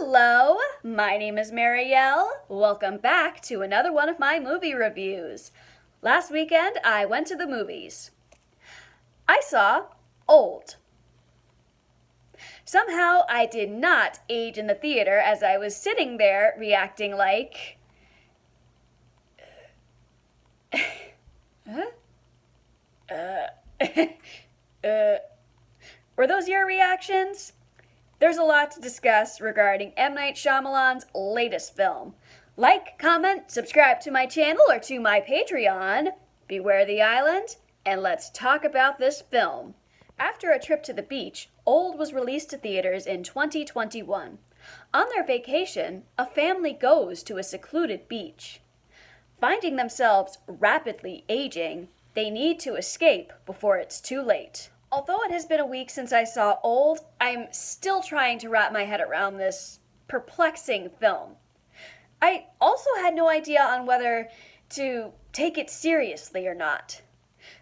Hello, my name is Marielle. Welcome back to another one of my movie reviews. Last weekend, I went to the movies. I saw Old. Somehow, I did not age in the theater as I was sitting there reacting like... Were those your reactions? There's a lot to discuss regarding M. Night Shyamalan's latest film. Like, comment, subscribe to my channel or to my Patreon, beware the island, and let's talk about this film. After a trip to the beach, Old was released to theaters in 2021. On their vacation, a family goes to a secluded beach. Finding themselves rapidly aging, they need to escape before it's too late. Although it has been a week since I saw Old, I'm still trying to wrap my head around this perplexing film. I also had no idea on whether to take it seriously or not.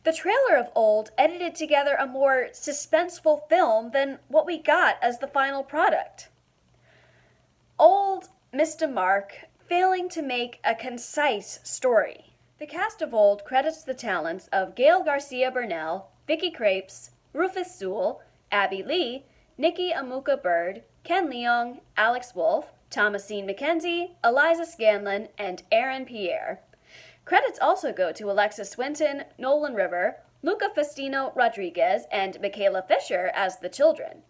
The trailer of Old edited together a more suspenseful film than what we got as the final product. Old missed a mark, failing to make a concise story. The cast of Old credits the talents of Gael Garcia Bernal, Vicky Krieps, Rufus Sewell, Abby Lee, Nikki Amuka Bird, Ken Leong, Alex Wolff, Thomasine McKenzie, Eliza Scanlon, and Aaron Pierre. Credits also go to Alexa Swinton, Nolan River, Luca Festino Rodriguez, and Michaela Fisher as the children.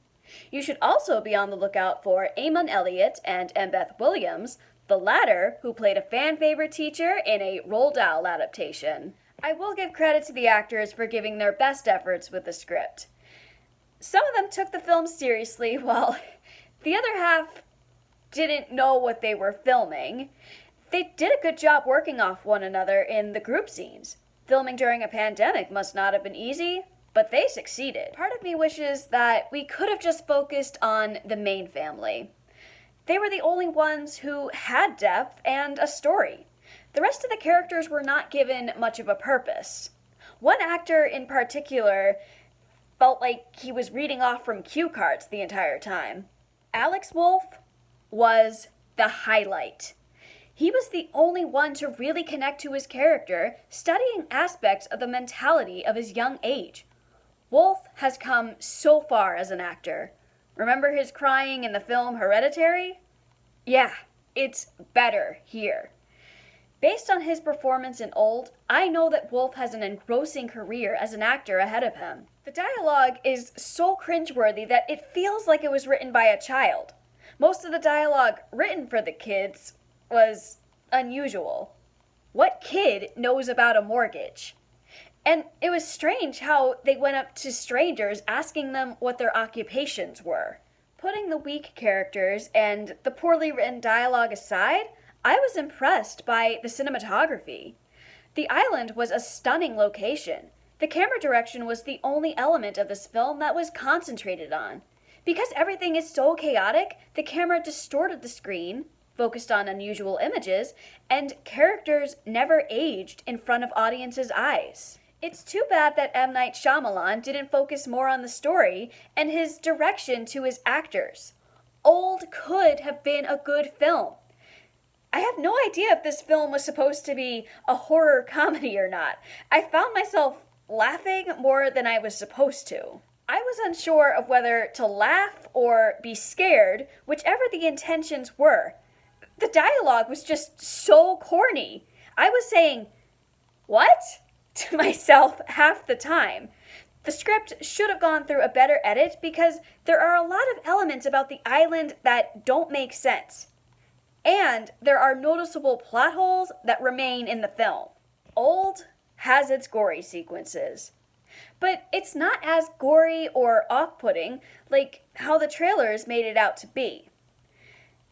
You should also be on the lookout for Eamon Elliott and Embeth Williams, the latter who played a fan-favorite teacher in a Roald Dahl adaptation. I will give credit to the actors for giving their best efforts with the script. Some of them took the film seriously, while the other half didn't know what they were filming. They did a good job working off one another in the group scenes. Filming during a pandemic must not have been easy, but they succeeded. Part of me wishes that we could have just focused on the main family. They were the only ones who had depth and a story. The rest of the characters were not given much of a purpose. One actor in particular felt like he was reading off from cue cards the entire time. Alex Wolff was the highlight. He was the only one to really connect to his character, studying aspects of the mentality of his young age. Wolff has come so far as an actor. Remember his crying in the film Hereditary? Yeah, it's better here. Based on his performance in Old, I know that Wolff has an engrossing career as an actor ahead of him. The dialogue is so cringeworthy that it feels like it was written by a child. Most of the dialogue written for the kids was unusual. What kid knows about a mortgage? And it was strange how they went up to strangers asking them what their occupations were. Putting the weak characters and the poorly written dialogue aside, I was impressed by the cinematography. The island was a stunning location. The camera direction was the only element of this film that was concentrated on. Because everything is so chaotic, the camera distorted the screen, focused on unusual images, and characters never aged in front of audiences' eyes. It's too bad that M. Night Shyamalan didn't focus more on the story and his direction to his actors. Old could have been a good film. I have no idea if this film was supposed to be a horror comedy or not. I found myself laughing more than I was supposed to. I was unsure of whether to laugh or be scared, whichever the intentions were. The dialogue was just so corny. I was saying, "What?" to myself half the time. The script should have gone through a better edit because there are a lot of elements about the island that don't make sense. And there are noticeable plot holes that remain in the film. Old has its gory sequences, but it's not as gory or off-putting like how the trailers made it out to be.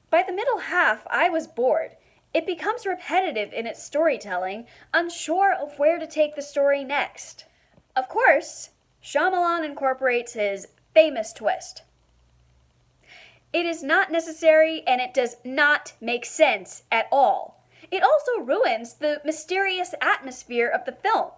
By the middle half, I was bored. It becomes repetitive in its storytelling, unsure of where to take the story next. Of course, Shyamalan incorporates his famous twist. It is not necessary, and it does not make sense at all. It also ruins the mysterious atmosphere of the film.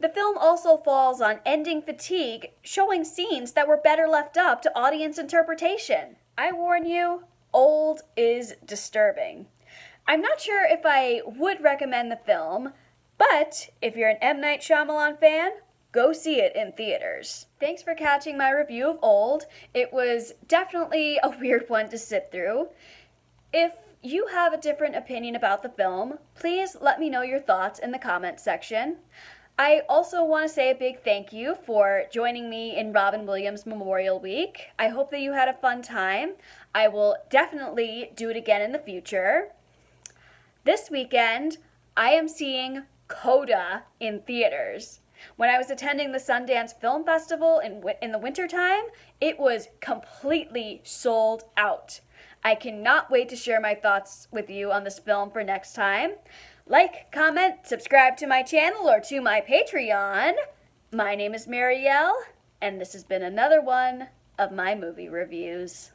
The film also falls on ending fatigue, showing scenes that were better left up to audience interpretation. I warn you, Old is disturbing. I'm not sure if I would recommend the film, but if you're an M. Night Shyamalan fan, go see it in theaters. Thanks for catching my review of Old. It was definitely a weird one to sit through. If you have a different opinion about the film, please let me know your thoughts in the comments section. I also want to say a big thank you for joining me in Robin Williams Memorial Week. I hope that you had a fun time. I will definitely do it again in the future. This weekend, I am seeing Coda in theaters. When I was attending the Sundance Film Festival in the wintertime, it was completely sold out. I cannot wait to share my thoughts with you on this film for next time. Like, comment, subscribe to my channel or to my Patreon. My name is Marielle, and this has been another one of my movie reviews.